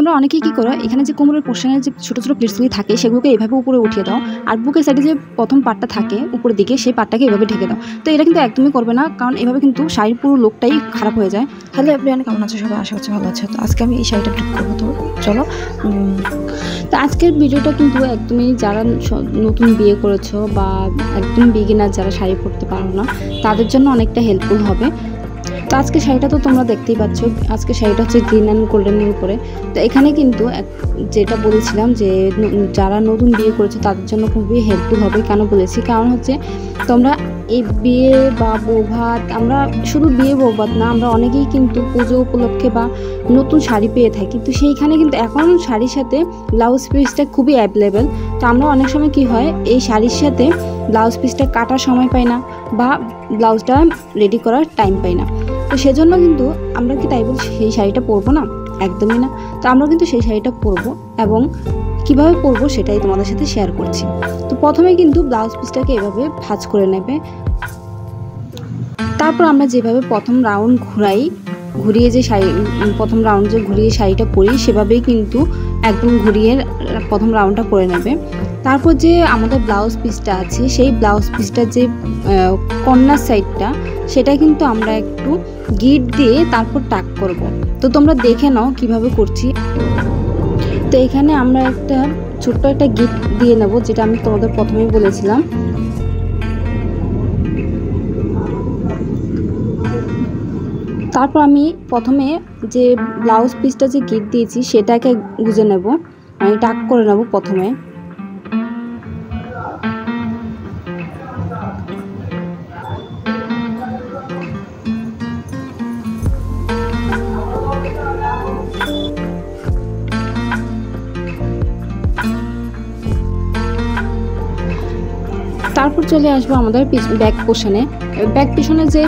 তোমরা অনেকেই কী করো, এখানে যে কোমরের পোর্শনের যে ছোটো ছোটো প্লেটসগুলি থাকে সেগুলোকে এভাবে উপরে উঠিয়ে দাও, আর বুকের সাইডে যে প্রথম পার্টটা থাকে উপরের দিকে সেই পার্টটাকে এভাবে ঢেকে দাও। তো এটা কিন্তু একদমই করবে না, কারণ এভাবে কিন্তু শাড়ির পুরো লুকটাই খারাপ হয়ে যায়। হ্যালো এভরিওয়ান, কেমন আছো সবাই? আশা করছি ভালো আছে। তো আজকে আমি এই শাড়িটা ট্রিট করবো। তো চলো। তো আজকের ভিডিওটা কিন্তু একদমই যারা নতুন বিয়ে করেছো বা একদম বিগিনার যারা শাড়ি পরতে পারো না তাদের জন্য অনেকটা হেল্পফুল হবে। তো আজকে শাড়িটা তো তোমরা দেখতেই পাচ্ছ, আজকে শাড়িটা হচ্ছে গ্রিন অ্যান্ড গোল্ডেনের উপরে। তো এখানে কিন্তু যেটা বলেছিলাম যে যারা নতুন বিয়ে করেছে তাদের জন্য খুবই হেল্পফুল হবে। কেন বলেছি, কারণ হচ্ছে তোমরা এই বিয়ে বা বৌভাত, আমরা শুধু বিয়ে বৌভাত না, আমরা অনেকেই কিন্তু পুজো উপলক্ষে বা নতুন শাড়ি পেয়ে থাকি। তো সেইখানে কিন্তু এখন শাড়ির সাথে ব্লাউজ পিসটা খুবই অ্যাভেলেবেল। তো আমরা অনেক সময় কি হয়, এই শাড়ির সাথে ব্লাউজ পিসটা কাটার সময় পাই না বা ব্লাউজটা রেডি করার টাইম পাই না। তো সেজন্য কিন্তু আমরা কি তাই বল সেই শাড়িটা পরবো না? একদমই না। তো আমরা কিন্তু সেই শাড়িটা পরবো এবং কিভাবে পরবো সেটাই তোমাদের সাথে শেয়ার করছি। তো প্রথমে কিন্তু ব্লাউজ পিসটাকে এভাবে ভাঁজ করে নেবে। তারপর আমরা যেভাবে প্রথম রাউন্ড ঘুরিয়ে যে শাড়ি প্রথম রাউন্ড যে ঘুরিয়ে শাড়িটা পরি সেভাবেই কিন্তু একদম ঘুরিয়ে প্রথম রাউন্ডটা করে নেবে। তারপর যে আমাদের ব্লাউজ পিসটা আছে সেই ব্লাউজ পিসটার যে কর্নার সাইডটা সেটা কিন্তু আমরা একটু গিট দিয়ে তারপর টাক করব। তো তোমরা দেখে নাও কিভাবে করছি। তো এখানে আমরা একটা ছোট্ট একটা গিট দিয়ে নেব, যেটা আমি তোমাদের প্রথমেই বলেছিলাম। তারপর আমি প্রথমে যে ব্লাউজ পিসটা যে গিট দিয়েছি সেটাকে গুজে নেব, আমি টাক করে নেব প্রথমে। তারপর চলে আসবো আমাদের ব্যাক পোর্শনে। ব্যাক পিছনে যে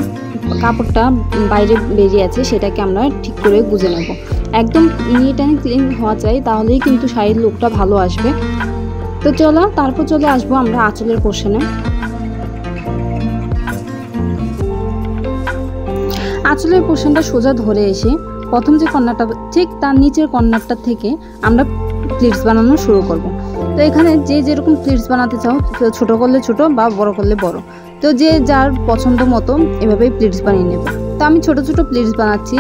কাপড়টা বাইরে বেরিয়ে আছে সেটাকে আমরা ঠিক করে গুজে নেব। একদম নিট অ্যান্ড ক্লিন হওয়া চাই, তাহলেই কিন্তু শাড়ির লুকটা ভালো আসবে। তো চলো তারপর চলে আসবো আমরা আঁচলের পোর্শনে। আঁচলের পোর্শনটা সোজা ধরে এসে প্রথম যে কর্নারটা ঠিক তার নিচের কর্নারটা থেকে আমরা প্লিটস বানানো শুরু করব। তো এখানে যে যেরকম প্লিটস বানাতে চাও, ছোট করলে ছোট বা বড় করলে বড়, তো যে যার পছন্দ মতো এভাবেই প্লিটস বানিয়ে নেবে। তো আমি ছোট ছোট প্লিটস বানাচ্ছি।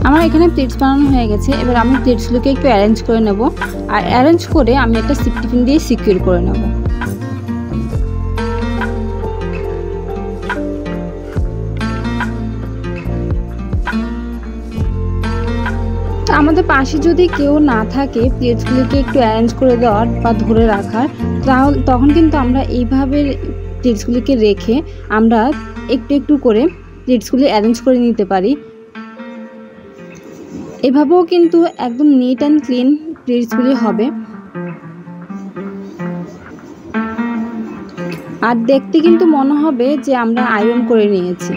আমার এখানে প্লেটস বানানো হয়ে গেছে। এবার আমি প্লেটসগুলোকে একটু অ্যারেঞ্জ করে নেব, আর অ্যারেঞ্জ করে আমি একটা সিপ টিফিন দিয়ে সিকিউর করে নেব। আমাদের পাশে যদি কেউ না থাকে প্লেটসগুলোকে একটু অ্যারেঞ্জ করে দেওয়ার বা ধরে রাখার, তাহলে তখন কিন্তু আমরা এইভাবে প্লেটসগুলিকে রেখে আমরা একটু একটু করে প্লেটসগুলি অ্যারেঞ্জ করে নিতে পারি। এভাবেও কিন্তু একদম নিট অ্যান্ড ক্লিন প্লেটসগুলি হবে, আর দেখতে কিন্তু মনে হবে যে আমরা আয়রন করে নিয়েছি।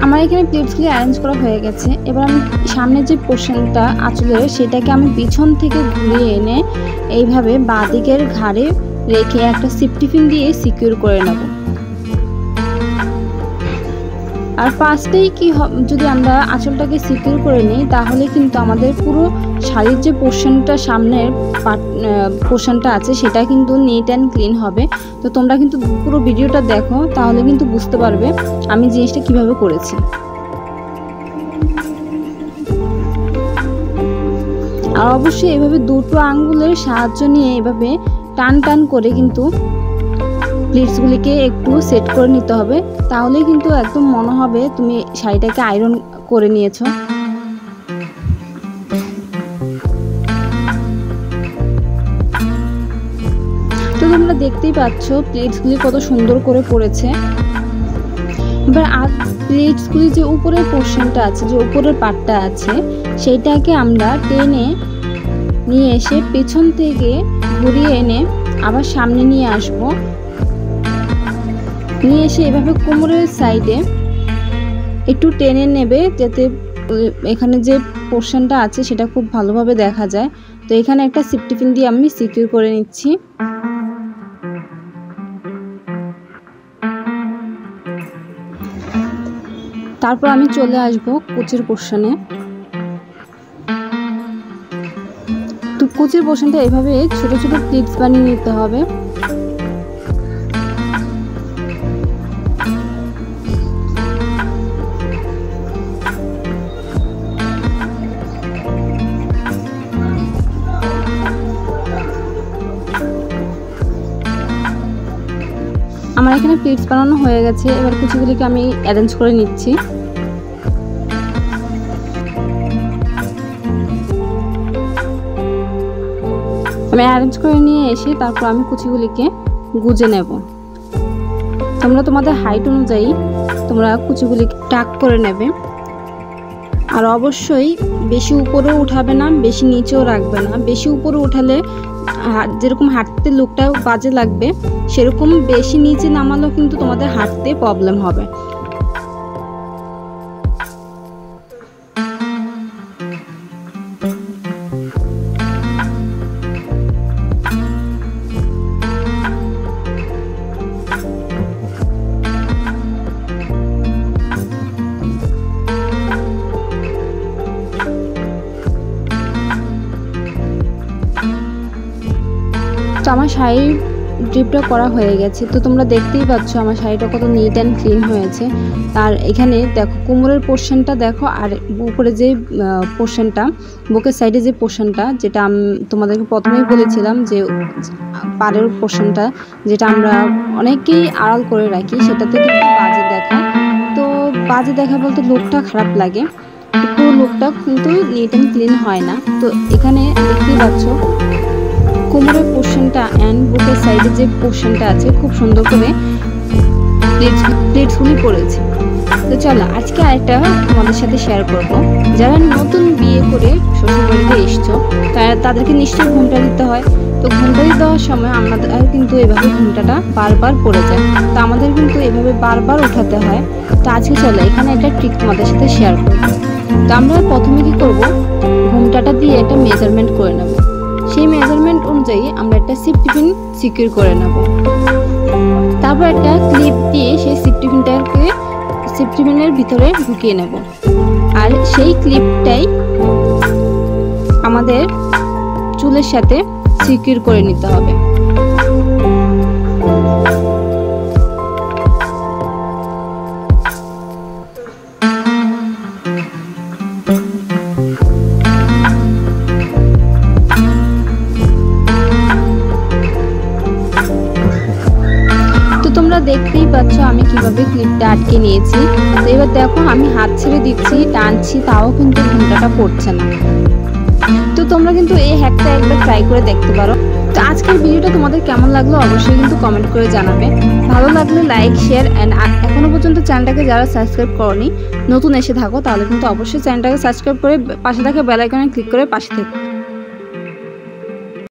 আমার এখানে প্লেটসগুলি অ্যারেঞ্জ করা হয়ে গেছে। এবার আমি সামনের যে পোর্শনটা আঁচলের সেটাকে আমি পিছন থেকে ঘুরিয়ে এনে এইভাবে বাঁ দিকের ঘাড়ে রেখে একটা সিপ টিফিন দিয়ে সিকিউর করে নেব। আর ফার্স্টেই যদি আমরা আঁচলটাকে সিকিউর করে নিই তাহলে কিন্তু আমাদের পুরো শাড়ির যে পোর্শনটা সামনের পোর্শনটা আছে সেটা কিন্তু নিট অ্যান্ড ক্লিন হবে। তো তোমরা কিন্তু পুরো ভিডিওটা দেখো, তাহলে কিন্তু বুঝতে পারবে আমি জিনিসটা কিভাবে করেছি। আর অবশ্যই এভাবে দুটো আঙ্গুলের সাহায্য নিয়ে এভাবে টান টান করে কিন্তু প্লিটসগুলিকে একটু সেট করে নিতে হবে, তাহলে কিন্তু একদম মনে হবে তুমি শাড়িটাকে আয়রন করে নিয়েছো। তো তোমরা দেখতেই পাচ্ছ প্লেটসগুলি কত সুন্দর করে পড়েছে। এবার প্লেটসগুলি যে উপরের পোর্শনটা আছে, যে উপরের পার্টটা আছে, সেইটাকে আমরা টেনে নিয়ে এসে পেছন থেকে ঘুরিয়ে এনে আবার সামনে নিয়ে আসব। নিয়ে এসে এভাবে কোমরের সাইডে একটু টেনে নেবে, যাতে এখানে যে পোর্শনটা আছে সেটা খুব ভালোভাবে দেখা যায়। তো এখানে একটা সেফটি পিন দিয়ে আমি সিকিউর করে নিচ্ছি। তারপর আমি চলে আসব কোচের পোর্শনে। তো কোচের পোর্শনটা এভাবে ছোট ছোট ক্লিপস বানিয়ে নিতে হবে। আমার এখানে প্লেটস বানানো হয়ে গেছে, এবার কুচিগুলিকে আমি অ্যারেঞ্জ করে নিচ্ছি। আমি অ্যারেঞ্জ করে নিয়ে এসে তারপর আমি কুচিগুলিকে গুজে নেব। তোমরা তোমাদের হাইট অনুযায়ী তোমরা কুচিগুলিকে টাক করে নেবে। আর অবশ্যই বেশি উপরেও উঠাবে না, বেশি নিচেও রাখবে না। বেশি উপরে উঠালে যেরকম হাঁটতে লুকটা বাজে লাগবে, সেরকম বেশি নিচে নামালেও কিন্তু তোমাদের হাঁটতে প্রবলেম হবে। তো আমার শাড়ির ড্রিপটা করা হয়ে গেছে। তো তোমরা দেখতেই পাচ্ছ আমার শাড়িটা কত নিট অ্যান্ড ক্লিন হয়েছে। আর এখানে দেখো কোমরের পোর্শনটা দেখো, আর উপরে যে পোর্শনটা, বুকের সাইডে যে পোর্শনটা, যেটা আমি তোমাদেরকে প্রথমেই বলেছিলাম যে পাড়ের পোর্শনটা যেটা আমরা অনেকেই আড়াল করে রাখি, সেটাতে কিন্তু বাজে দেখায়। তো বাজে দেখা বলতে লুকটা খারাপ লাগে, পুরো লুকটা কিন্তু নিট অ্যান্ড ক্লিন হয় না। তো এখানে দেখতেই পাচ্ছ কোমরের পোর্শনটা অ্যান্ড বুকের সাইডে যে পোর্শনটা আছে খুব সুন্দর করে প্লেটসগুলি পড়েছে। তো চলো আজকে আরেকটা তোমাদের সাথে শেয়ার করব। যারা নতুন বিয়ে করে শ্বশুরবাড়িতে এসছো তাদেরকে নিশ্চয়ই ঘুমটা দিতে হয়। তো ঘুমটা দিতে দেওয়ার সময় আমাদের কিন্তু এভাবে ঘুমটাটা বারবার পড়ে যায়। তো আমাদের কিন্তু এভাবে বারবার উঠাতে হয়। তো আজকে চলো এখানে একটা ট্রিক তোমাদের সাথে শেয়ার করব। তো আমরা প্রথমে কি করব, ঘুমটাটা দিয়ে একটা মেজারমেন্ট করে নেব। সেই মেজারমেন্ট অনুযায়ী আমরা একটা সেফটি পিন সিকিউর করে নেব। তারপর একটা ক্লিপ দিয়ে সেই সেফটি পিনের ভিতরে ঢুকিয়ে নেব। আর সেই ক্লিপটাই আমাদের চুলের সাথে সিকিউর করে নিতে হবে। তোমরা দেখতেই পাচ্ছ আমি কিভাবে ক্লিপটা আটকে নিয়েছি। তো এবার দেখো আমি হাত ছেড়ে দিচ্ছি, টানছি, তাও কিন্তু ঘুমটাটা পড়ছে না। তো তোমরা কিন্তু এই হ্যাকটা একবার ট্রাই করে দেখতে পারো। তো আজকের ভিডিওটা তোমাদের কেমন লাগলো অবশ্যই কিন্তু কমেন্ট করে জানাবে। ভালো লাগলে লাইক, শেয়ার অ্যান্ড এখনো পর্যন্ত চ্যানেলটাকে যারা সাবস্ক্রাইব করনি, নতুন এসে থাকো, তাহলে কিন্তু অবশ্যই চ্যানেলটাকে সাবস্ক্রাইব করে পাশে থাকা বেল আইকনে ক্লিক করে পাশে থেকো।